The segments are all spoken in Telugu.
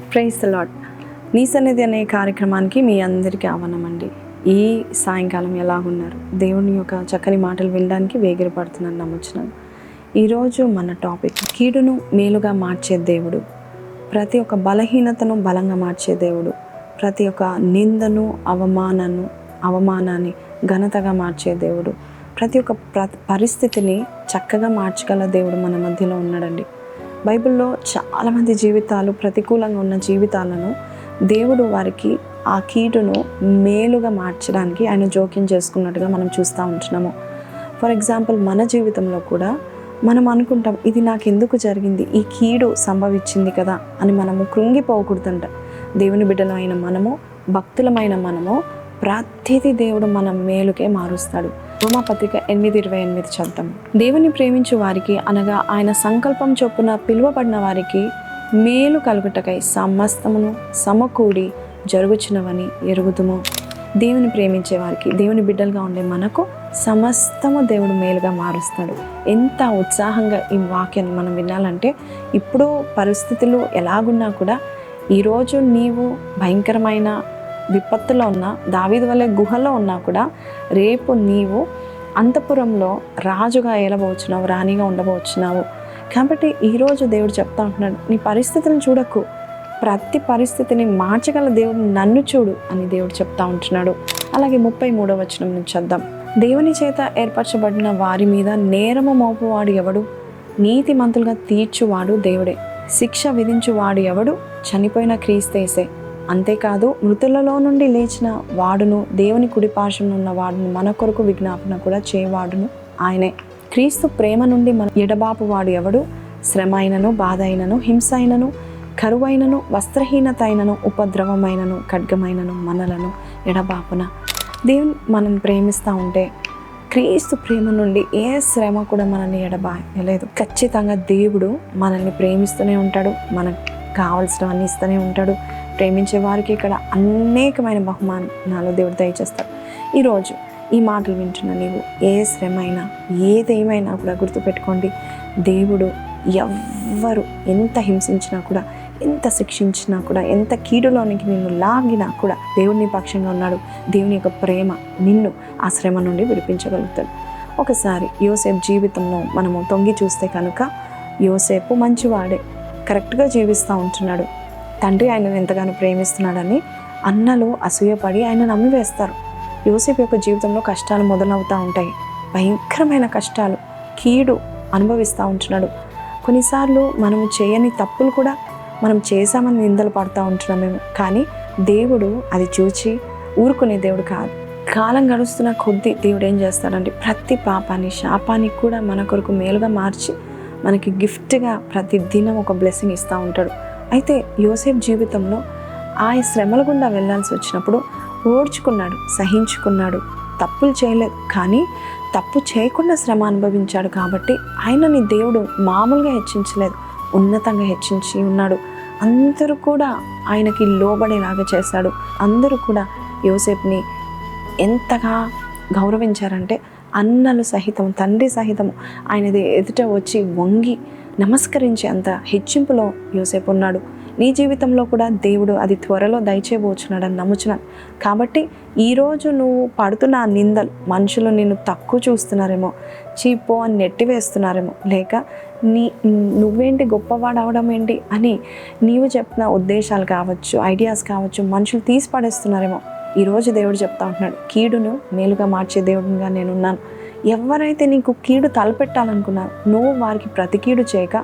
Praise the lord. నీ సన్నిధి అనే కార్యక్రమానికి మీ అందరికీ ఆహ్వానమండి. ఈ సాయంకాలం ఎలా ఉన్నారు? దేవుని యొక్క చక్కని మాటలు వినడానికి వేగిరపడుతున్నాను నమ్ముచున్నాను. ఈరోజు మన టాపిక్ కీడును మేలుగా మార్చే దేవుడు, ప్రతి ఒక్క బలహీనతను బలంగా మార్చే దేవుడు, ప్రతి ఒక్క నిందను అవమానాన్ని ఘనతగా మార్చే దేవుడు, ప్రతి ఒక్క పరిస్థితిని చక్కగా మార్చగల దేవుడు మన మధ్యలో ఉన్నాడండి. బైబిల్లో చాలామంది జీవితాలు ప్రతికూలంగా ఉన్న జీవితాలను దేవుడు వారికి ఆ కీడును మేలుగా మార్చడానికి ఆయన జోక్యం చేసుకున్నట్టుగా మనం చూస్తూ ఉంటున్నాము. ఫర్ ఎగ్జాంపుల్ మన జీవితంలో కూడా మనం అనుకుంటాం, ఇది నాకు ఎందుకు జరిగింది, ఈ కీడు సంభవించింది కదా అని మనము కృంగిపోకూడదంట. దేవుని బిడ్డలమైన మనము, భక్తులమైన మనము ప్రతిదీ దేవుడు మన మేలుకే మారుస్తాడు. రోమాపత్రిక 8:28 చదువుతాం. దేవుని ప్రేమించు వారికి అనగా ఆయన సంకల్పం చొప్పున పిలువబడిన వారికి మేలు కలుగుటకై సమస్తమును సమకూడి జరుగుచున్నవని ఎరుగుదుము. దేవుని ప్రేమించే వారికి, దేవుని బిడ్డలుగా ఉండే మనకు సమస్తము దేవుడు మేలుగా మారుస్తాడు. ఎంత ఉత్సాహంగా ఈ వాక్యాన్ని మనం వినాలంటే, ఇప్పుడు పరిస్థితులు ఎలాగున్నా కూడా ఈరోజు నీవు భయంకరమైన విపత్తులో ఉన్నా, దావీదు వలె గుహలో ఉన్నా కూడా రేపు నీవు అంతఃపురంలో రాజుగా ఏలబోచున్నావు, రాణిగా ఉండబోచున్నావు. కాబట్టి ఈరోజు దేవుడు చెప్తా ఉంటున్నాడు, నీ పరిస్థితులను చూడకు, ప్రతి పరిస్థితిని మార్చగల దేవుడు నన్ను చూడు అని దేవుడు చెప్తా ఉంటున్నాడు. అలాగే 33వ వచనం నుంచి చద్దాం. దేవుని చేత ఏర్పరచబడిన వారి మీద నేరము మోపువాడు ఎవడు? నీతిమంతులుగా తీర్చువాడు దేవుడే. శిక్ష విధించువాడు ఎవడు? చనిపోయిన క్రీస్తేసే. అంతేకాదు మృతులలో నుండి లేచిన వాడును, దేవుని కుడిపార్శ్వమున ఉన్న వాడును, మన కొరకు విజ్ఞాపన కూడా చేయవాడును ఆయనే. క్రీస్తు ప్రేమ నుండి మన ఎడబాపు వాడు ఎవడు? శ్రమ అయినను, బాధ అయినను, హింస అయినను, కరువైనను, వస్త్రహీనత అయినను, ఉపద్రవమైనను, ఖడ్గమైనను మనలను ఎడబాపున. దేవుని మనల్ని ప్రేమిస్తూ ఉంటే క్రీస్తు ప్రేమ నుండి ఏ శ్రమ కూడా మనల్ని ఎడబాయలేదు. ఖచ్చితంగా దేవుడు మనల్ని ప్రేమిస్తూనే ఉంటాడు, మనకు కావలసినవన్నీ ఇస్తూనే ఉంటాడు. ప్రేమించే వారికి ఇక్కడ అనేకమైన బహుమానాలు దేవుడు దయచేస్తాడు. ఈరోజు ఈ మాటలు వింటున్న నీవు ఏ శ్రమ అయినా, ఏదేమైనా కూడా గుర్తుపెట్టుకోండి, దేవుడు ఎవ్వరు ఎంత హింసించినా కూడా, ఎంత శిక్షించినా కూడా, ఎంత కీడులోనికి నిన్ను లాగినా కూడా దేవుని పక్షంగా ఉన్నాడు. దేవుని యొక్క ప్రేమ నిన్ను ఆ శ్రమ నుండి విడిపించగలుగుతాడు. ఒకసారి యోసేపు జీవితంలో మనము తొంగి చూస్తే కనుక, యోసేపు మంచివాడే, కరెక్ట్గా జీవిస్తూ ఉంటున్నాడు. తండ్రి ఆయనను ఎంతగానో ప్రేమిస్తున్నాడని అన్నలు అసూయపడి ఆయన నమ్మివేస్తారు. యోసేపు యొక్క జీవితంలో కష్టాలు మొదలవుతూ ఉంటాయి, భయంకరమైన కష్టాలు, కీడు అనుభవిస్తూ ఉంటున్నాడు. కొన్నిసార్లు మనము చేయని తప్పులు కూడా మనం చేశామని నిందలు పడుతూ ఉంటున్నామేమో, కానీ దేవుడు అది చూచి ఊరుకునే దేవుడు కాదు. కాలం గడుస్తున్న కొద్దీ దేవుడు ఏం చేస్తాడంటే, ప్రతి పాపాన్ని, శాపాన్ని కూడా మన కొరకు మేలుగా మార్చి మనకి గిఫ్ట్గా ప్రతి దినం ఒక బ్లెస్సింగ్ ఇస్తూ ఉంటాడు. అయితే యోసేపు జీవితంలో ఆ శ్రమల గుండా వెళ్ళాల్సి వచ్చినప్పుడు ఓర్చుకున్నాడు, సహించుకున్నాడు, తప్పులు చేయలేదు, కానీ తప్పు చేయకుండా శ్రమ అనుభవించాడు. కాబట్టి ఆయనని దేవుడు మామూలుగా హెచ్చించలేదు, ఉన్నతంగా హెచ్చించి ఉన్నాడు. అందరూ కూడా ఆయనకి లోబడేలాగా చేశాడు. అందరూ కూడా యోసేపుని ఎంతగా గౌరవించారంటే, అన్నలు సహితం, తండ్రి సహితం ఆయనది ఎదుట వచ్చి వంగి నమస్కరించే అంత హెచ్చింపులో యోసేపు ఉన్నాడు. నీ జీవితంలో కూడా దేవుడు అది త్వరలో దయచేయబోచున్నాడని నమ్ముచున్నాను. కాబట్టి ఈరోజు నువ్వు పడుతున్న ఆ నిందలు, మనుషులు నిన్ను తక్కువ చూస్తున్నారేమో, చీపో అని నెట్టివేస్తున్నారేమో, లేక నువ్వేంటి గొప్పవాడు అవడం ఏంటి అని నీవు చెప్పిన ఉద్దేశాలు కావచ్చు, ఐడియాస్ కావచ్చు, మనుషులు తీసి పడేస్తున్నారేమో. ఈరోజు దేవుడు చెప్తా ఉంటున్నాడు, కీడును మేలుగా మార్చే దేవుడిగా నేనున్నాను. ఎవరైతే నీకు కీడు తలపెట్టాలనుకున్నారో నువ్వు వారికి ప్రతి కీడు చేయక,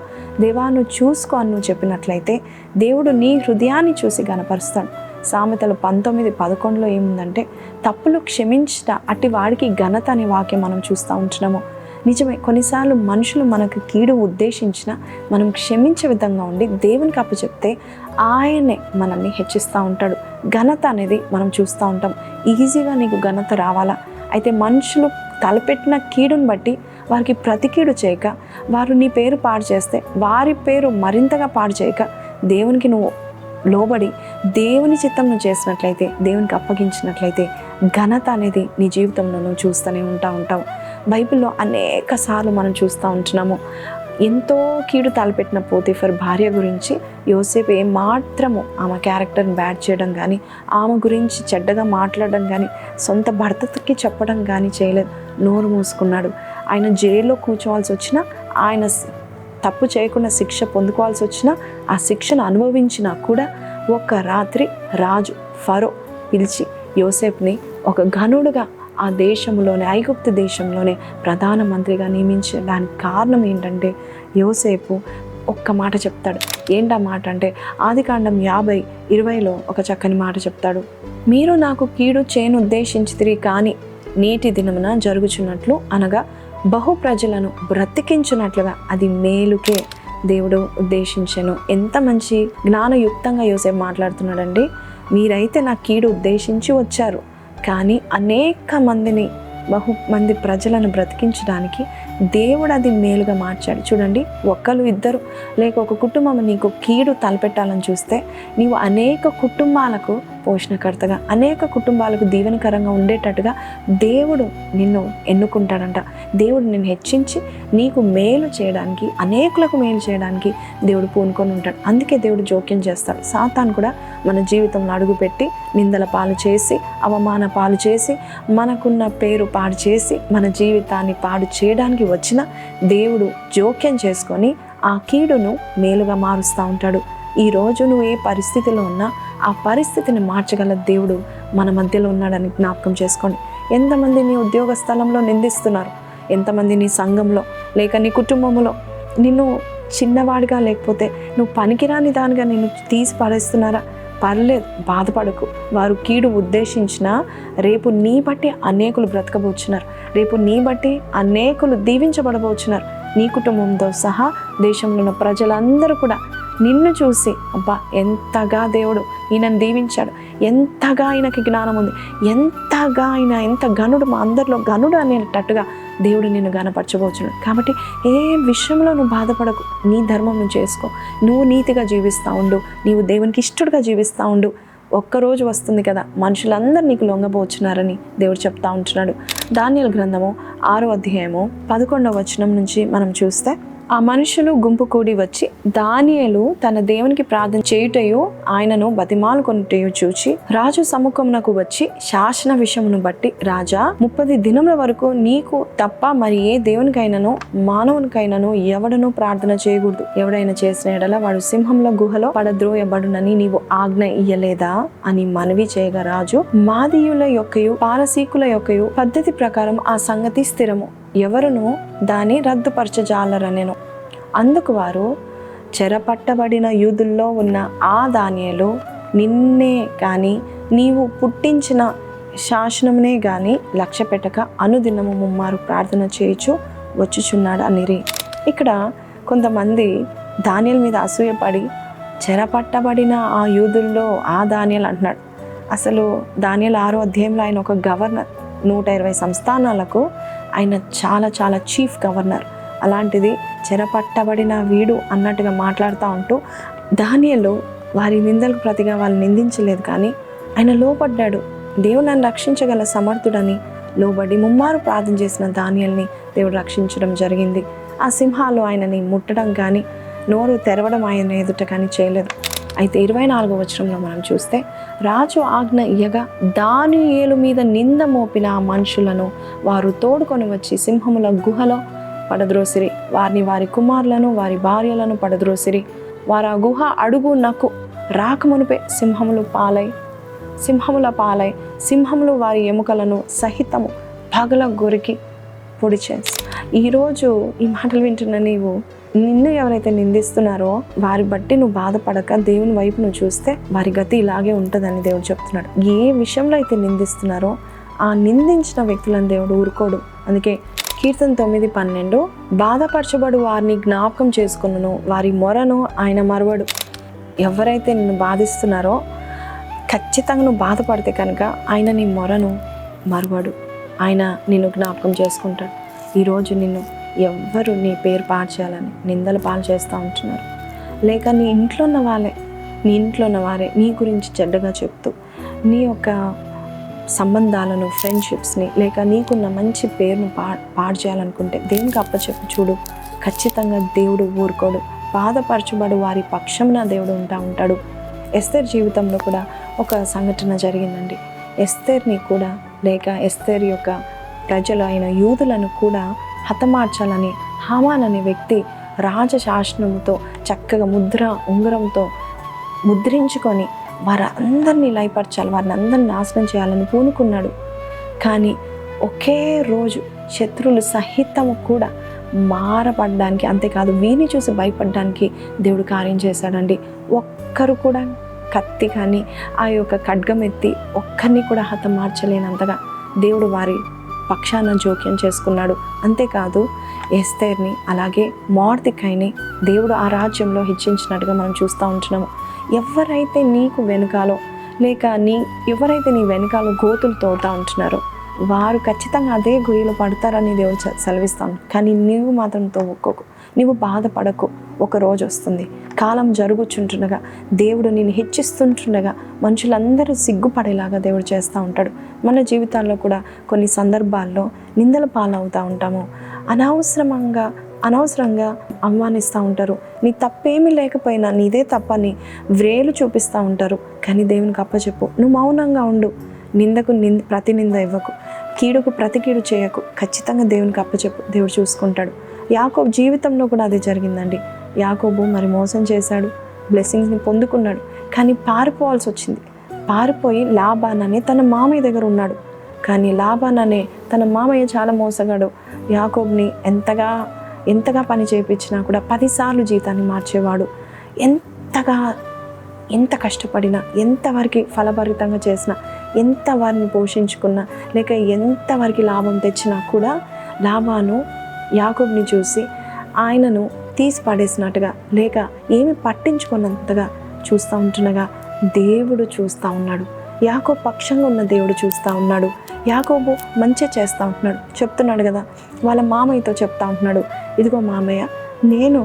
దేవా నువ్వు చూసుకో అని నువ్వు చెప్పినట్లయితే దేవుడు నీ హృదయాన్ని చూసి గణపరుస్తాడు. సామెతలు 19:11 ఏముందంటే, తప్పులు క్షమించట అట్టి వాడికి ఘనత అనే వాక్యం మనం చూస్తూ ఉంటున్నాము. నిజమే, కొన్నిసార్లు మనుషులు మనకు కీడు ఉద్దేశించిన మనం క్షమించే విధంగా ఉండి దేవునికి అప్పచెప్తే ఆయనే మనల్ని హెచ్చిస్తూ ఉంటాడు. ఘనత అనేది మనం చూస్తూ ఉంటాం. ఈజీగా నీకు ఘనత రావాలా? అయితే మనుషులు తలపెట్టిన కీడుని బట్టి వారికి ప్రతి కీడు చేయక, వారు నీ పేరు పాడు చేస్తే వారి పేరు మరింతగా పాడు చేయక, దేవునికి నువ్వు లోబడి దేవుని చిత్తం నువ్వు చేసినట్లయితే, దేవునికి అప్పగించినట్లయితే ఘనత అనేది నీ జీవితంలో నువ్వు చూస్తూనే ఉంటావు. బైబిల్లో అనేక సార్లు మనం చూస్తూ ఉంటున్నాము, ఎంతో కీడు తలపెట్టిన పోతీఫర్ భార్య గురించి యోసేపు ఏమాత్రము ఆమె క్యారెక్టర్ని బ్యాడ్ చేయడం కానీ, ఆమె గురించి చెడ్డగా మాట్లాడడం కానీ, సొంత భర్తకి చెప్పడం కానీ చేయలేదు. నోరు మూసుకున్నాడు. ఆయన జైల్లో కూర్చోవాల్సి వచ్చినా, ఆయన తప్పు చేయకుండా శిక్ష పొందుకోవాల్సి వచ్చినా, ఆ శిక్షను అనుభవించినా కూడా ఒక రాత్రి రాజు ఫరో పిలిచి యోసేపుని ఒక ఘనుడుగా ఆ దేశంలోనే, ఐగుప్తు దేశంలోనే ప్రధానమంత్రిగా నియమించడానికి కారణం ఏంటంటే, యోసేపు ఒక్క మాట చెప్తాడు. ఏంటా మాట అంటే, ఆదికాండం 50:20 ఒక చక్కని మాట చెప్తాడు. మీరు నాకు కీడు చేయను ఉద్దేశించితిరి, కానీ నేటి దినమున జరుగుచున్నట్లు అనగా బహు ప్రజలను బ్రతికించున్నట్లుగా అది మేలుకే దేవుడు ఉద్దేశించెను. ఎంత మంచి జ్ఞానయుక్తంగా యోసేపు మాట్లాడుతున్నాడండి. మీరైతే నా కీడు ఉద్దేశించి వచ్చారు, కానీ అనేక బహుమంది ప్రజలను బ్రతికించడానికి దేవుడు అది మేలుగా మార్చాడు. చూడండి, ఒక్కరు ఇద్దరు లేక ఒక కుటుంబం నీకు కీడు తలపెట్టాలని చూస్తే, నీవు అనేక కుటుంబాలకు పోషణకర్తగా, అనేక కుటుంబాలకు దీవెనకరంగా ఉండేటట్టుగా దేవుడు నిన్ను ఎన్నుకుంటాడంట. దేవుడు నిన్ను హెచ్చించి నీకు మేలు చేయడానికి, అనేకులకు మేలు చేయడానికి దేవుడు పూనుకొని ఉంటాడు. అందుకే దేవుడు జోక్యం చేస్తాడు. సాతాను కూడా మన జీవితంలో అడుగుపెట్టి నిందల పాలు చేసి, అవమాన పాలు చేసి, మనకున్న పేరు పాడు చేసి, మన జీవితాన్ని పాడు చేయడానికి వచ్చిన దేవుడు జోక్యం చేసుకొని ఆ కీడును మేలుగా మారుస్తూ ఉంటాడు. ఈరోజు నువ్వు ఏ పరిస్థితిలో ఉన్నా ఆ పరిస్థితిని మార్చగల దేవుడు మన మధ్యలో ఉన్నాడని జ్ఞాపకం చేసుకోండి. ఎంతమంది నీ ఉద్యోగ స్థలంలో నిందిస్తున్నారు, ఎంతమంది నీ సంఘంలో లేక నీ కుటుంబంలో నిన్ను చిన్నవాడిగా, లేకపోతే నువ్వు పనికిరాని దానిగా నిన్ను తీసి పడేస్తున్నారా? పర్లేదు, బాధపడకు. వారు కీడు ఉద్దేశించినా రేపు నీ బట్టి అనేకులు బ్రతకబోచున్నారు, రేపు నీ బట్టి అనేకులు దీవించబడబోచున్నారు. నీ కుటుంబంతో సహా దేశంలో ఉన్న ప్రజలందరూ కూడా నిన్ను చూసి, అబ్బా ఎంతగా దేవుడు ఈయనను దీవించాడు, ఎంతగా ఆయనకి జ్ఞానం ఉంది, ఎంతగా ఆయన ఎంత ఘనుడు, మా అందరిలో ఘనుడు అనేటట్టుగా దేవుడు నిన్ను గణపరచబోచున్నాడు. కాబట్టి ఏ విషయంలో నువ్వు బాధపడకు, నీ ధర్మం నువ్వు చేసుకో, నువ్వు నీతిగా జీవిస్తూ ఉండు, నీవు దేవునికి ఇష్టడుగా జీవిస్తూ ఉండు. ఒక్కరోజు వస్తుంది కదా, మనుషులందరూ నీకు లొంగబోచున్నారని దేవుడు చెప్తా ఉంటున్నాడు. దానియేలు గ్రంథము 6:11 నుంచి మనం చూస్తే, ఆ మనుషులు గుంపు కూడి వచ్చి దానియేలు తన దేవునికి ప్రార్థన చేయుటయు ఆయనను బతిమాలుకొనుటయు చూచి రాజు సముఖమునకు వచ్చి, శాసన విషయమును బట్టి రాజా, 30 దినముల వరకు నీకు తప్ప మరి ఏ దేవునికైనాను మానవునికైనాను ఎవడను ప్రార్థన చేయకూడదు. ఎవడైనా చేసిన ఎడల వాడు సింహంల గుహలో పడద్రోయబడునని నీవు ఆజ్ఞ ఇయ్యలేదా అని మనవి చేయగా, రాజు మాదీయుల యొక్కయు పారసీకుల యొక్కయు పద్ధతి ప్రకారం ఆ సంగతి స్థిరము, ఎవరును దాన్ని రద్దుపరచజాలరనెను. అందుకు వారు, చెరపట్టబడిన యూదుల్లో ఉన్న ఆ దానియేలు నిన్నే కానీ నీవు పుట్టించిన శాసనమునే కానీ లక్ష్య పెట్టక అనుదినము ముమ్మారు ప్రార్థన చేయుచు వచ్చుచున్నాడు అనిరి. ఇక్కడ కొంతమంది దానియేలు మీద అసూయపడి చెరపట్టబడిన ఆ యూదుల్లో ఆ దానియేలు అంటున్నాడు. అసలు దానియేలు 6వ అధ్యాయంలో ఆయన ఒక గవర్నర్, 120 సంస్థానాలకు ఆయన చాలా చాలా చీఫ్ గవర్నర్. అలాంటిది చెరపట్టబడిన వీడు అన్నట్టుగా మాట్లాడుతూ ఉంటూ, దానియేలు వారి నిందలకు ప్రతిగా వాళ్ళు నిందించలేదు, కానీ ఆయన లోబడ్డాడు. దేవుడు నన్ను రక్షించగల సమర్థుడని లోబడి ముమ్మారు ప్రార్థన చేసిన దానియేలుని దేవుడు రక్షించడం జరిగింది. ఆ సింహాలు ఆయనని ముట్టడం కానీ, నోరు తెరవడం ఆయన ఎదుట కానీ చేయలేదు. అయితే 24వ వచనంలో మనం చూస్తే, రాజు ఆజ్ఞ ఇయ్యగా దానియేలు మీద నింద మోపిన ఆ మనుషులను వారు తోడుకొని వచ్చి సింహముల గుహలో పడద్రోసిరి. వారిని, వారి కుమారులను, వారి భార్యలను పడద్రోసిరి. వారు ఆ గుహ అడుగు నకు రాకమునుపే సింహముల పాలై సింహములు వారి ఎముకలను సహితము పగల గొరికి పొడి చేసి. ఈరోజు ఈ మాటలు వింటున్న నీవు, నిన్ను ఎవరైతే నిందిస్తున్నారో వారి బట్టి నువ్వు బాధపడక దేవుని వైపు నువ్వు చూస్తే వారి గతి ఇలాగే ఉంటుందని దేవుడు చెప్తున్నాడు. ఏ విషయంలో అయితే నిందిస్తున్నారో ఆ నిందించిన వ్యక్తులను దేవుడు ఊరుకోడు. అందుకే కీర్తన 9:12, బాధపరచబడు వారిని జ్ఞాపకం చేసుకును, వారి మొరను ఆయన మరవడు. ఎవరైతే నిన్ను బాధిస్తున్నారో ఖచ్చితంగా నువ్వు బాధపడితే కనుక ఆయన నీ మొరను మరవడు, ఆయన నిన్ను జ్ఞాపకం చేసుకుంటాడు. ఈరోజు నిన్ను ఎవ్వరు నీ పేరు పాడు చేయాలని నిందలు పాలు చేస్తూ ఉంటున్నారు, లేక నీ ఇంట్లో ఉన్న వారే నీ గురించి చెడ్డగా చెప్తూ నీ యొక్క సంబంధాలను, ఫ్రెండ్షిప్స్ని, లేక నీకున్న మంచి పేరును పాడు చేయాలనుకుంటే దేవునికి అప్పచెప్పు చూడు. ఖచ్చితంగా దేవుడు ఊరుకోడు. బాధపరచబడు వారి పక్షంన దేవుడు ఉంటాడు. ఎస్తేర్ జీవితంలో కూడా ఒక సంఘటన జరిగిందండి. ఎస్తేర్ని కూడా, లేక ఎస్తేర్ యొక్క ప్రజలు అయిన యూదులను కూడా హతమార్చాలని హామాన్ అనే వ్యక్తి రాజశాసనముతో చక్కగా ఉంగరంతో ముద్రించుకొని వారందరినీ లయపరచాలి, వారిని అందరినీ నాశనం చేయాలని పూనుకున్నాడు. కానీ ఒకే రోజు శత్రువులు సహితము కూడా మారపడడానికి, అంతేకాదు వీరిని చూసి భయపడడానికి దేవుడు కార్యం చేశాడండి. ఒక్కరు కూడా కత్తి కానీ ఆ యొక్క ఖడ్గం ఎత్తి ఒక్కరిని కూడా హతమార్చలేనంతగా దేవుడు వారి పక్షాన జోక్యం చేసుకున్నాడు. అంతేకాదు ఎస్తేర్ని, అలాగే మొర్దెకైని దేవుడు ఆ రాజ్యంలో హెచ్చించినట్టుగా మనం చూస్తూ ఉంటున్నాము. ఎవరైతే నీకు వెనుకాలో, లేక ఎవరైతే నీ వెనుకాలో గోతులు తోడుతూ ఉంటున్నారో వారు ఖచ్చితంగా అదే గొయ్యిలో పడతారని దేవుడు సెలవిస్తాను. కానీ నీవు మాత్రం తవ్వుకోకు, నీవు బాధపడకు. ఒక రోజు వస్తుంది, కాలం జరుగుచుంటుండగా, దేవుడు నేను హెచ్చిస్తుంటుండగా మనుషులందరూ సిగ్గుపడేలాగా దేవుడు చేస్తూ ఉంటాడు. మన జీవితాల్లో కూడా కొన్ని సందర్భాల్లో నిందల పాలవుతూ ఉంటాము. అనవసరంగా అవమానిస్తూ ఉంటారు. నీ తప్పేమీ లేకపోయినా నీదే తప్పని వ్రేలు చూపిస్తూ ఉంటారు. కానీ దేవునికి అప్పచెప్పు, నువ్వు మౌనంగా ఉండు. నిందకు ప్రతి నింద ఇవ్వకు, కీడుకు ప్రతి కీడు చేయకు. ఖచ్చితంగా దేవునికి అప్పచెప్పు, దేవుడు చూసుకుంటాడు. యాకోబు జీవితంలో కూడా అదే జరిగిందండి. యాకోబు మరి మోసం చేశాడు, బ్లెస్సింగ్స్ని పొందుకున్నాడు, కానీ పారిపోవాల్సి వచ్చింది. పారిపోయి లాబాన్ అనే తన మామయ్య దగ్గర ఉన్నాడు. కానీ లాబాన్ అనే తన మామయ్య చాలా మోసగాడు. యాకోబుని ఎంతగా పని చేయించినా కూడా 10 సార్లు జీతాన్ని మార్చేవాడు. ఎంత కష్టపడినా, ఎంతవరకు ఫలభరితంగా చేసినా, ఎంత వారిని పోషించుకున్నా, లేక ఎంతవరకు లాభం తెచ్చినా కూడా లాబాను యాకోబుని చూసి ఆయనను తీసి పడేసినట్టుగా, లేక ఏమి పట్టించుకున్నంతగా చూస్తూ ఉంటుండగా దేవుడు చూస్తూ ఉన్నాడు. యాకోబు పక్షంగా ఉన్న దేవుడు చూస్తూ ఉన్నాడు. యాకోబు మంచి చేస్తూ ఉంటున్నాడు. చెప్తున్నాడు కదా, వాళ్ళ మామయ్యతో చెప్తా ఉంటున్నాడు, ఇదిగో మామయ్య, నేను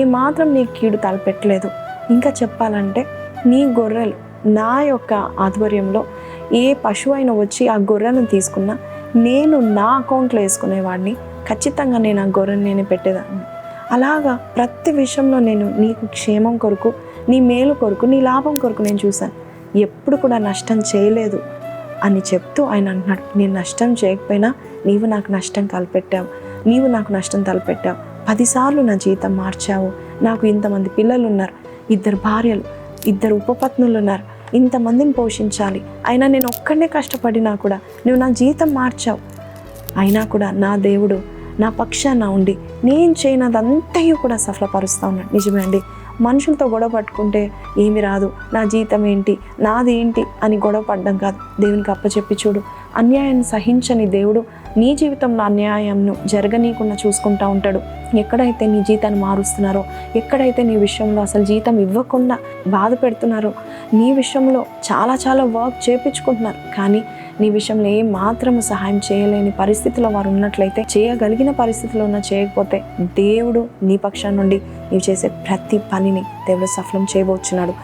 ఏమాత్రం నీ కీడు తలపెట్టలేదు. ఇంకా చెప్పాలంటే నీ గొర్రెలు నా యొక్క ఆధ్వర్యంలో ఏ పశువు అయినా వచ్చి ఆ గొర్రెలను తీసుకున్నా నేను నా అకౌంట్లో వేసుకునేవాడిని. ఖచ్చితంగా నేను ఆ గొర్రెని నేనే పెట్టేదాన్ని. అలాగా ప్రతి విషయంలో నేను నీకు క్షేమం కొరకు, నీ మేలు కొరకు, నీ లాభం కొరకు నేను చూశాను. ఎప్పుడు కూడా నష్టం చేయలేదు అని చెప్తూ ఆయన అంటున్నాడు, నేను నష్టం చేయకపోయినా నీవు నాకు నష్టం తలపెట్టావు. 10 సార్లు నా జీతం మార్చావు. నాకు ఇంతమంది పిల్లలు ఉన్నారు, 2 భార్యలు, 2 ఉపపత్నులు ఉన్నారు, ఇంతమందిని పోషించాలి. అయినా నేను ఒక్కడే కష్టపడినా కూడా నువ్వు నా జీతం మార్చావు. అయినా కూడా నా దేవుడు నా పక్షాన ఉండి నేను చేయనదంతయు కూడా సఫలపరుస్తూ ఉన్నాడు. నిజమే అండి, మనుషులతో గొడవ పట్టుకుంటే ఏమి రాదు, నా జీతం ఏంటి, నాది ఏంటి అని గొడవ పడ్డం కాదు. దేవునికి అప్పచెప్పి చూడు. అన్యాయాన్ని సహించని దేవుడు నీ జీవితంలో అన్యాయంను జరగనీయకుండా చూసుకుంటూ ఉంటాడు. ఎక్కడైతే నీ జీతాన్ని మారుస్తున్నారో, ఎక్కడైతే నీ విషయంలో అసలు జీతం ఇవ్వకుండా బాధ పెడుతున్నారో, నీ విషయంలో చాలా వర్క్ చేయించుకుంటున్నారు, కానీ నీ విషయంలో ఏ మాత్రము సహాయం చేయలేని పరిస్థితిలో వారు ఉన్నట్లయితే, చేయగలిగిన పరిస్థితిలో చేయకపోతే దేవుడు నీ పక్షాన నుండి నీవు చేసే ప్రతి పనిని దేవుడు సఫలం చేయబోచున్నాడు.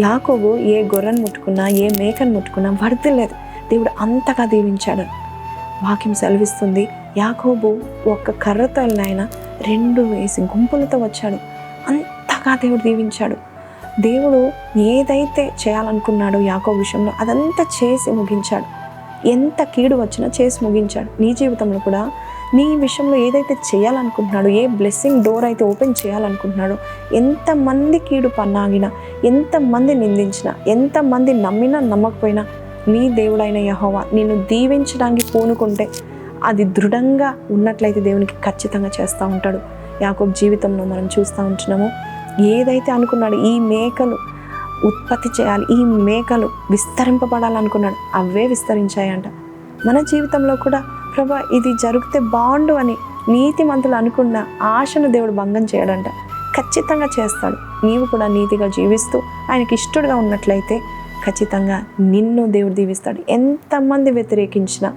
యాకోబు ఏ గొర్రెను ముట్టుకున్నా, ఏ మేకను ముట్టుకున్నా వర్ధిల్లేదు. దేవుడు అంతగా దీవించాడు. వాక్యం సెలవిస్తుంది, యాకోబు ఒక్క కర్రతో ఆయన 2 వేసి గుంపులతో వచ్చాడు. అంతగా దేవుడు దీవించాడు. దేవుడు ఏదైతే చేయాలనుకున్నాడో యాకోబు విషయంలో అదంతా చేసి ముగించాడు. ఎంత కీడు వచ్చినా చేసి ముగించాడు. నీ జీవితంలో కూడా నీ విషయంలో ఏదైతే చేయాలనుకుంటున్నాడో, ఏ బ్లెస్సింగ్ డోర్ అయితే ఓపెన్ చేయాలనుకుంటున్నాడో, ఎంతమంది కీడు పన్నాగినా, ఎంతమంది నిందించినా, ఎంతమంది నమ్మినా నమ్మకపోయినా, నీ దేవుడైన యెహోవా నిన్ను దీవించడానికి పూనుకుంటే అది దృఢంగా ఉన్నట్లయితే దేవునికి ఖచ్చితంగా చేస్తూ ఉంటాడు. యాకోబు జీవితంలో మనం చూస్తూ ఉంటున్నాము, ఏదైతే అనుకున్నాడు ఈ మేకలు ఉత్పత్తి చేయాలి, ఈ మేకలు విస్తరింపబడాలనుకున్నాడు, అవే విస్తరించాయంట. మన జీవితంలో కూడా ప్రభా ఇది జరిగితే బాగుండు అని నీతిమంతులు అనుకున్న ఆశను దేవుడు భంగం చేయడంట. ఖచ్చితంగా చేస్తాడు. నీవు కూడా నీతిగా జీవిస్తూ ఆయనకి ఇష్టడుగా ఉన్నట్లయితే ఖచ్చితంగా నిన్ను దేవుడు దీవిస్తాడు. ఎంతమంది వ్యతిరేకించినా,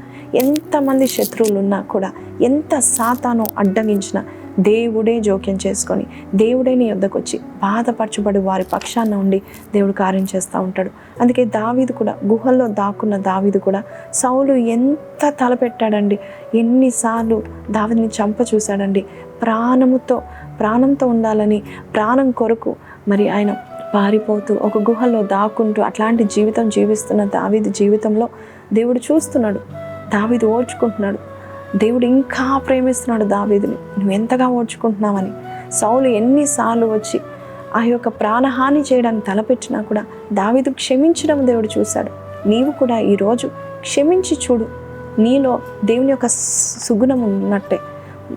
ఎంతమంది శత్రువులు ఉన్నా కూడా, ఎంత సాతాను అడ్డగించినా దేవుడే జోక్యం చేసుకొని, దేవుడే నీ యొద్దకు వచ్చి బాధపరచబడి వారి పక్షాన ఉండి దేవుడు కార్యం చేస్తూ ఉంటాడు. అందుకే దావీదు కూడా, గుహల్లో దాక్కున్న దావీదు కూడా, సౌలు ఎంత తలపెట్టాడండి, ఎన్నిసార్లు దావీదుని చంప చూశాడండి. ప్రాణంతో ఉండాలని, ప్రాణం కొరకు మరి ఆయన పారిపోతూ ఒక గుహలో దాక్కుంటూ అట్లాంటి జీవితం జీవిస్తున్న దావీదు జీవితంలో దేవుడు చూస్తున్నాడు, దావీదు ఓర్చుకుంటున్నాడు. దేవుడు ఇంకా ప్రేమిస్తున్నాడు దావీదుని, నువ్వు ఎంతగా ఓర్చుకుంటున్నావని. సౌలు ఎన్నిసార్లు వచ్చి ఆ యొక్క ప్రాణహాని చేయడానికి తలపెట్టినా కూడా దావీదు క్షమించడం దేవుడు చూశాడు. నీవు కూడా ఈరోజు క్షమించి చూడు, నీలో దేవుని యొక్క సుగుణం ఉన్నట్టే.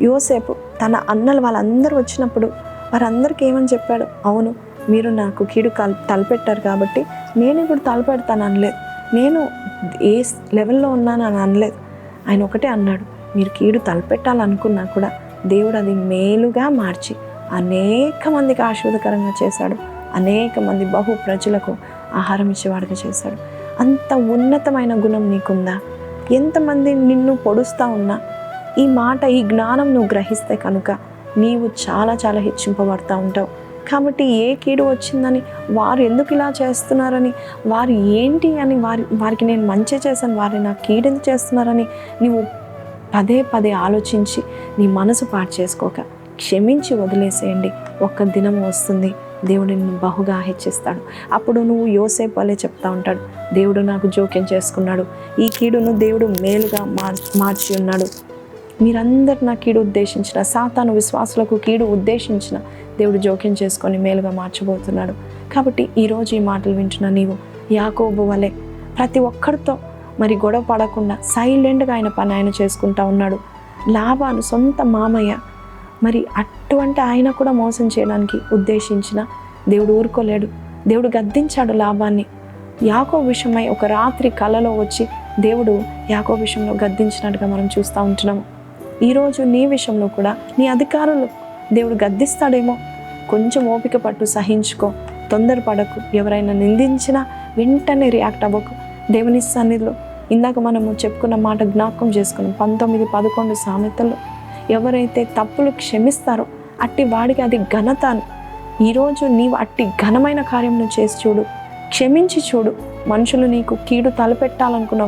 యోసేపు తన అన్నలు వాళ్ళందరూ వచ్చినప్పుడు వారందరికీ ఏమని చెప్పాడు? అవును, మీరు నాకు కీడు తలపెట్టారు కాబట్టి నేను ఇప్పుడు తలపెడతాను అనలేదు, నేను ఏ లెవెల్లో ఉన్నాను అని అనలేదు. ఆయన ఒకటే అన్నాడు, మీరు కీడు తలపెట్టాలనుకున్నా కూడా దేవుడు అది మేలుగా మార్చి అనేక మందికి ఆశీర్వాదకరంగా చేశాడు, అనేక మంది బహు ప్రజలకు ఆహారం ఇచ్చేవాడుగా చేశాడు. అంత ఉన్నతమైన గుణం నీకుందా? ఎంతమంది నిన్ను పొడుస్తూ ఉన్నా ఈ మాట, ఈ జ్ఞానం నువ్వు గ్రహిస్తే కనుక నీవు చాలా చాలా హెచ్చింపబడతా ఉంటావు. కాబట్టి ఏ కీడు వచ్చిందని, వారు ఎందుకు ఇలా చేస్తున్నారని, వారు ఏంటి అని, వారికి నేను మంచి చేశాను, వారిని నాకు కీడెందుకు చేస్తున్నారని నీవు పదే ఆలోచించి నీ మనసు పాడు చేసుకోక క్షమించి వదిలేసేయండి. ఒక్క దినం వస్తుంది, దేవుడు నిన్ను బహుగా హెచ్చిస్తాడు. అప్పుడు నువ్వు యోసేపు వలె చెప్తా ఉంటాడు, దేవుడు నాకు జోక్యం చేసుకున్నాడు, ఈ కీడును దేవుడు మేలుగా మార్చి ఉన్నాడు. మీరందరు నా కీడు ఉద్దేశించిన, సాతాను విశ్వాసులకు కీడు ఉద్దేశించిన దేవుడు జోక్యం చేసుకొని మేలుగా మార్చబోతున్నాడు. కాబట్టి ఈరోజు ఈ మాటలు వింటున్న నీవు యాకోబు వలె ప్రతి ఒక్కరితో మరి గొడవ పడకుండా సైలెంట్గా ఆయన పని ఆయన చేసుకుంటా ఉన్నాడు. లాబాను సొంత మామయ్య, మరి అటువంటి ఆయన కూడా మోసం చేయడానికి ఉద్దేశించిన దేవుడు ఊరుకోలేడు. దేవుడు గద్దించాడు లాబాన్ని. యాకోబు విషయమై ఒక రాత్రి కలలో వచ్చి దేవుడు యాకోబు విషయంలో గద్దించినట్టుగా మనం చూస్తూ ఉంటున్నాము. ఈరోజు నీ విషయంలో కూడా నీ అధికారులు దేవుడు గద్దిస్తాడేమో. కొంచెం ఓపిక పట్టు, సహించుకో, తొందరపడకు. ఎవరైనా నిందించినా వెంటనే రియాక్ట్ అవ్వకు. దేవుని సన్నిధిలో ఇందాక మనము చెప్పుకున్న మాట జ్ఞాపకం చేసుకున్నాం. 19-11 సామెతల్లో ఎవరైతే తప్పులు క్షమిస్తారో అట్టి వాడికి అది ఘనత. ఈరోజు నీవు అట్టి ఘనమైన కార్యం నువ్వు చేసి చూడు, క్షమించి చూడు. మనుషులు నీకు కీడు తలపెట్టాలనుకున్న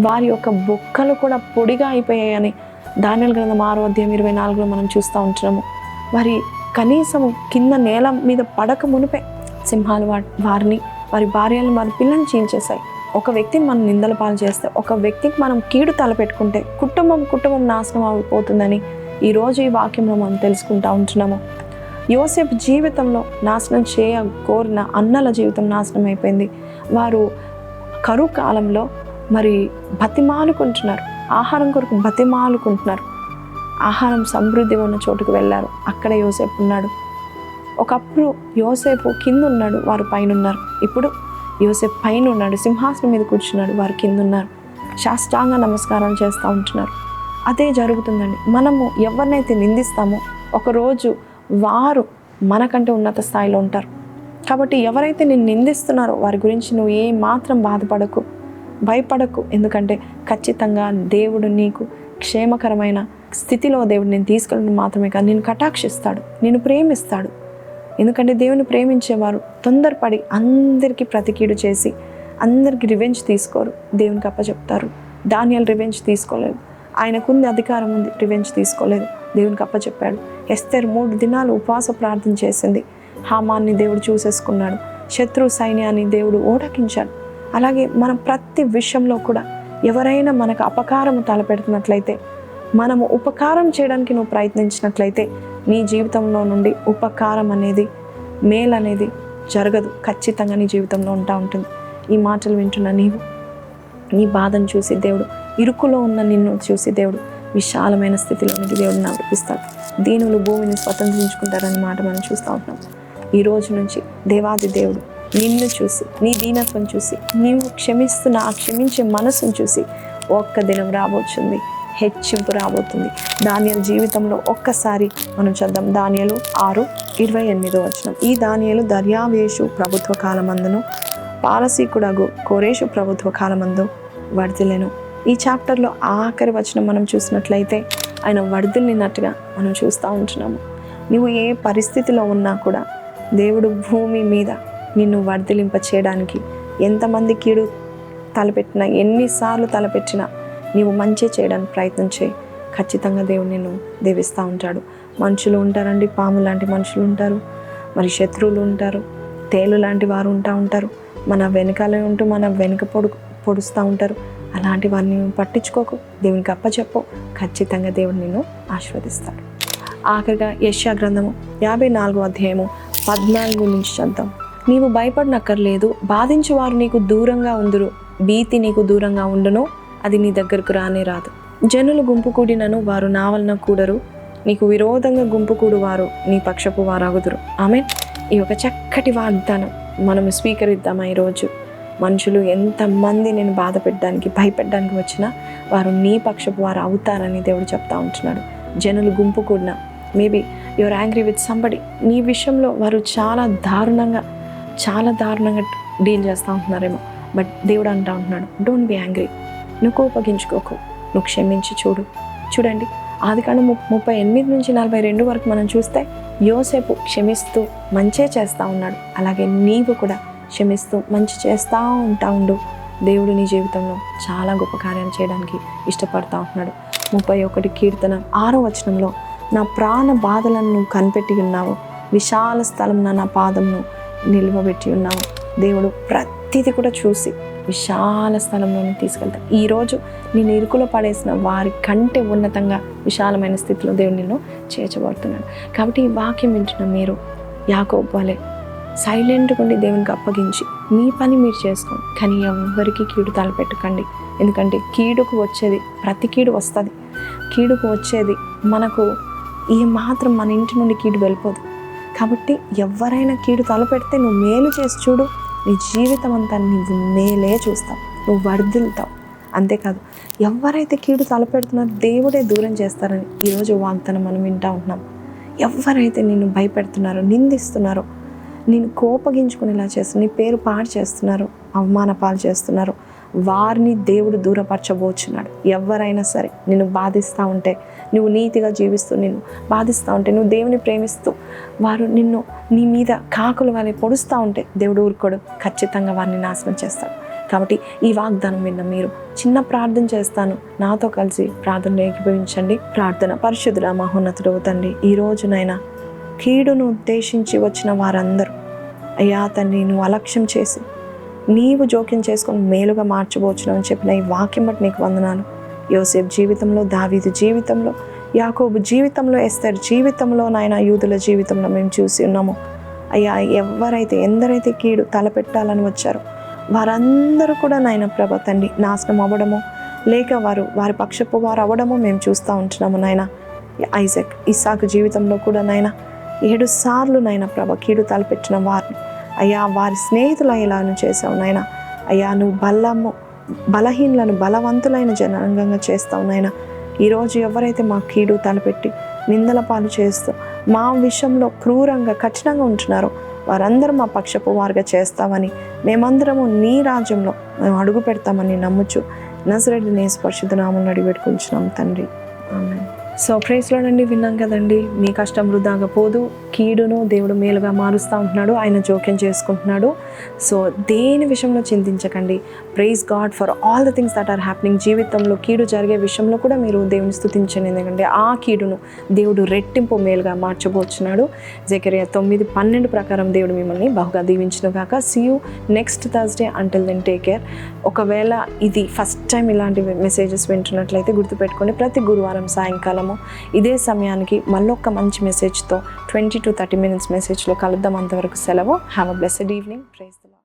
వారి యొక్క బొక్కలు కూడా పొడిగా అయిపోయాయని దానియేలు గ్రంథం 6:24 మనం చూస్తూ ఉంటున్నాము. వారి కనీసం కింద నేల మీద పడక మునిపే సింహాలు వారిని, వారి భార్యలను, వారి పిల్లల్ని చీల్చేశాయి. ఒక వ్యక్తిని మనం నిందల పాలు చేస్తే, ఒక వ్యక్తికి మనం కీడు తలపెట్టుకుంటే కుటుంబం నాశనం అయిపోతుందని ఈరోజు ఈ వాక్యంలో మనం తెలుసుకుంటూ ఉంటున్నాము. యోసేపు జీవితంలో నాశనం కోరిన అన్నల జీవితం నాశనం అయిపోయింది. వారు కరువు కాలంలో మరి బతిమాలుకుంటున్నారు, ఆహారం కొరకు బతిమాలుకుంటున్నారు. ఆహారం సమృద్ధిగా ఉన్న చోటుకు వెళ్ళారు, అక్కడే యోసేపు ఉన్నాడు. ఒకప్పుడు యోసేపు కింద ఉన్నాడు, వారు పైన ఉన్నారు. ఇప్పుడు యోసేపు పైన ఉన్నాడు, సింహాసనం మీద కూర్చున్నాడు, వారు కింద ఉన్నారు. శాస్త్రాంగ నమస్కారం చేస్తూ ఉంటున్నారు. అదే జరుగుతుందండి. మనము ఎవరినైతే నిందిస్తామో ఒకరోజు వారు మనకంటే ఉన్నత స్థాయిలో ఉంటారు. కాబట్టి ఎవరైతే నిన్ను నిందిస్తున్నారో వారి గురించి నువ్వు ఏ మాత్రం బాధపడకు, భయపడకు. ఎందుకంటే ఖచ్చితంగా దేవుడు నీకు క్షేమకరమైన స్థితిలో దేవుడు నేను తీసుకెళ్ళడం మాత్రమే కాదు, నేను కటాక్షిస్తాడు, నేను ప్రేమిస్తాడు. ఎందుకంటే దేవుని ప్రేమించేవారు తొందరపడి అందరికీ ప్రతికీడు చేసి అందరికీ రివెంజ్ తీసుకోరు, దేవునికి అప్పచెప్తారు. దానియేలు రివెంజ్ తీసుకోలేదు, ఆయనకుంది అధికారం ఉంది, రివెంజ్ తీసుకోలేదు, దేవునికి అప్పచెప్పాడు. ఎస్తేరు 3 దినాలు ఉపవాస ప్రార్థన చేసింది, హామాన్ని దేవుడు చూసేసుకున్నాడు, శత్రు సైన్యాన్ని దేవుడు ఓడకించాడు. అలాగే మనం ప్రతి విషయంలో కూడా ఎవరైనా మనకు అపకారం తలపెడుతున్నట్లయితే, మనము ఉపకారం చేయడానికి నువ్వు ప్రయత్నించినట్లయితే నీ జీవితంలో నుండి ఉపకారం అనేది, మేలు అనేది జరగదు. ఖచ్చితంగా నీ జీవితంలో ఉంటుంది. ఈ మాటలు వింటున్న నీవు, నీ బాధను చూసి దేవుడు, ఇరుకులో ఉన్న నిన్ను చూసి దేవుడు విశాలమైన స్థితిలోనికి దేవుడు నడిపిస్తాడు. దీనులు భూమిని స్వతంత్రించుకుంటారని మాట మనం చూస్తూ ఉంటాం. ఈ రోజు నుంచి దేవాది దేవుడు నిన్ను చూసి, నీ దీనత్వం చూసి, నీవు క్షమిస్తున్న ఆ క్షమించే మనసును చూసి ఒక్క దినం రాబోతుంది, హెచ్చింపు రాబోతుంది. దానియేలు జీవితంలో ఒక్కసారి మనం చద్దాం. దానియేలు 6:28. ఈ దానియేలు దర్యావేషు ప్రభుత్వ కాలమందును పారసీకుడగు కోరేషు ప్రభుత్వ కాలమందు వర్ధిల్లెను. ఈ చాప్టర్లో ఆఖరి వచనం మనం చూసినట్లయితే ఆయన వర్ధిల్లినట్టుగా మనం చూస్తూ ఉంటున్నాము. నువ్వు ఏ పరిస్థితిలో ఉన్నా కూడా దేవుడు భూమి మీద నిన్ను వర్ధిలింప చేయడానికి ఎంతమంది కీడు తలపెట్టినా, ఎన్నిసార్లు తలపెట్టినా నీవు మంచి చేయడానికి ప్రయత్నం చేయి. ఖచ్చితంగా దేవుడు నిన్ను దీవిస్తూ ఉంటాడు. మనుషులు ఉంటారండి, పాము లాంటి మనుషులు ఉంటారు, మరి శత్రువులు ఉంటారు, తేలు లాంటి వారు ఉంటారు, మన వెనకాలే ఉంటూ మన వెనుక పొడుస్తూ ఉంటారు. అలాంటి వారిని పట్టించుకోకు, దేవునికి అప్పచెప్పు. ఖచ్చితంగా దేవుడు నిన్ను ఆశీర్వదిస్తాడు. ఆఖరిగా యెషయా గ్రంథము 54వ అధ్యాయము 14 నుంచి చదువుతాం. నీవు భయపడనక్కర్లేదు, బాధించువారు నీకు దూరంగా ఉందురు, భీతి నీకు దూరంగా ఉండును, అది నీ దగ్గరకు రానే రాదు. జనులు గుంపు కూడినను వారు నా వలన కూడరు, నీకు విరోధంగా గుంపు కూడు వారు నీ పక్షపు వారాగుదురు. ఆమేన్. ఈ ఒక చక్కటి వాగ్దానం మనం స్వీకరిద్దామా ఈరోజు. మనుషులు ఎంతమంది నేను బాధ పెట్టడానికి, భయపెట్టడానికి వచ్చినా వారు నీ పక్షపు వారు అవుతారని దేవుడు చెప్తా ఉంటున్నాడు. జనులు గుంపు కూడిన, maybe your angry with somebody, నీ విషయంలో వారు చాలా దారుణంగా డీల్ చేస్తూ ఉంటున్నారేమో. బట్ దేవుడు అంటూ ఉంటున్నాడు, డోంట్ బి యాంగ్రీ, నువ్వు కోపగించుకోకు, నువ్వు క్షమించి చూడండి. ఆదికాండం 38 నుంచి 42 వరకు మనం చూస్తే యోసేపు క్షమిస్తూ మంచే చేస్తూ ఉన్నాడు. అలాగే నీవు కూడా క్షమిస్తూ మంచి చేస్తూ ఉండు. దేవుడు నీ జీవితంలో చాలా గొప్ప కార్యాలు చేయడానికి ఇష్టపడతా ఉంటున్నాడు. 31 కీర్తన 6వ వచనంలో, నా ప్రాణ బాధలను నువ్వు కనిపెట్టి ఉన్నావు, విశాల స్థలం నా పాదంను నిలువబెట్టి ఉన్నావు. దేవుడు ప్రతిదీ కూడా చూసి విశాల స్థలంలోనే తీసుకెళ్తాడు. ఈరోజు నేను ఇరుకులో పడేసిన వారి కంటే ఉన్నతంగా విశాలమైన స్థితిలో దేవుడు నిన్ను చేర్చబడుతున్నాడు. కాబట్టి ఈ వాక్యం వింటున్న మీరు యాకోబు వలె సైలెంట్గా ఉండి దేవునికి అప్పగించి మీ పని మీరు చేసుకోండి. కానీ ఎవరికి కీడు తలపెట్టకండి. ఎందుకంటే కీడుకు వచ్చేది, ప్రతి కీడు వస్తుంది. కీడుకు వచ్చేది మనకు మాత్రం మన ఇంటి నుండి కీడు వెళ్ళిపోదు. కాబట్టి ఎవరైనా కీడు తలపెడితే నువ్వు మేలు చేసి చూడు, నీ జీవితం అంతా నువ్వు మేలే చూస్తావు, నువ్వు వర్ధిల్తావు. అంతేకాదు, ఎవరైతే కీడు తలపెడుతున్నారో దేవుడే దూరం చేస్తారని ఈరోజు వాగ్దానం మనం వింటూ ఉంటున్నాం. ఎవరైతే నిన్ను భయపెడుతున్నారో, నిందిస్తున్నారో, నేను కోపగించుకునేలా చేస్తున్నారు, నీ పేరు పాడు చేస్తున్నారు, అవమాన పాలు చేస్తున్నారు, వారిని దేవుడు దూరపరచబోచున్నాడు. ఎవరైనా సరే నిన్ను బాధిస్తూ ఉంటే, నువ్వు నీతిగా జీవిస్తూ నిన్ను బాధిస్తూ ఉంటే, నువ్వు దేవుని ప్రేమిస్తూ వారు నిన్ను నీ మీద కాకుల వలె పొడుస్తూ ఉంటే దేవుడు ఊరుకోడు, ఖచ్చితంగా వారిని నాశనం చేస్తాడు. కాబట్టి ఈ వాగ్దానం విన్న మీరు చిన్న ప్రార్థన చేస్తాను, నాతో కలిసి ప్రార్థనలో ఏకీభవించండి. ప్రార్థన. పరిశుద్ధుడా మహోన్నతుడవు తండ్రి, ఈ రోజునైనా కీడును ఉద్దేశించి వచ్చిన వారందరూ అయ్యా తండ్రి, నువ్వు అలక్ష్యం చేసి నీవు జోక్యం చేసుకొని మేలుగా మార్చబోచును అని చెప్పిన ఈ వాక్యం బట్టి నీకు వందనాలు. యోసేపు జీవితంలో, దావీదు జీవితంలో, యాకోబు జీవితంలో, ఎస్తేర్ జీవితంలో, నాయన యూదుల జీవితంలో మేము చూసి ఉన్నాము. అయ్యా ఎందరైతే కీడు తలపెట్టాలని వచ్చారో వారందరూ కూడా నాయన ప్రభా తండ్రి నాశనం అవ్వడము, లేక వారి పక్షపు వారు అవ్వడము మేము చూస్తూ ఉంటున్నాము నాయన. ఇస్సాకు జీవితంలో కూడా నాయన 7 సార్లు నాయన ప్రభా కీడు తలపెట్టిన వారిని అయ్యా వారి స్నేహితులు అయ్యేలాను చేసావు నాయన. అయ్యా నువ్వు బలహీనులను బలవంతులైన జనాంగంగా చేస్తావు నాయన. ఈరోజు ఎవరైతే మా కీడు తలపెట్టి నిందల పాలు చేస్తూ మా విషయంలో క్రూరంగా కఠినంగా ఉంటున్నారో వారందరూ మా పక్షపు వారుగా చేస్తామని, మేమందరము నీ రాజ్యంలో మేము అడుగు పెడతామని నమ్ముచు నజరేయుడైన యేసు పరిశుద్ధ నామమున అడిగి పెట్టుకుంటున్నాం తండ్రి. ఆమేన్. సో ప్రైజ్ లార్డ్ అండి, విన్నాం కదండి. మీ కష్టం వృధాగా పోదు, కీడును దేవుడు మేలుగా మారుస్తూ ఉంటున్నాడు, ఆయన జోక్యం చేసుకుంటున్నాడు. సో దేని విషయంలో చింతించకండి. Praise God for all the things that are happening. జీవితంలో కీడు జరిగే విషయంలో కూడా మీరు దేవుని స్తుతించండి, ఎందుకంటే ఆ కీడును దేవుడు రెట్టింపు మేలుగా మార్చబోచున్నాడు. జెకర్యా 9:12 ప్రకారం దేవుడు మిమ్మల్ని బహుగా దీవించును గాక. See you next Thursday. Until then take care. ఒకవేళ ఇది ఫస్ట్ టైం ఇలాంటి మెసేజెస్ వింటున్నట్లయితే గుర్తుపెట్టుకోండి, ప్రతి గురువారం సాయంకాలం ఇదే సమయానికి మళ్ళొక్క మంచి మెసేజ్తో 20 to 30 minutes మెసేజ్లో కలుద్దాం. అంతవరకు సెలవు. Have a blessed evening. Praise the lord.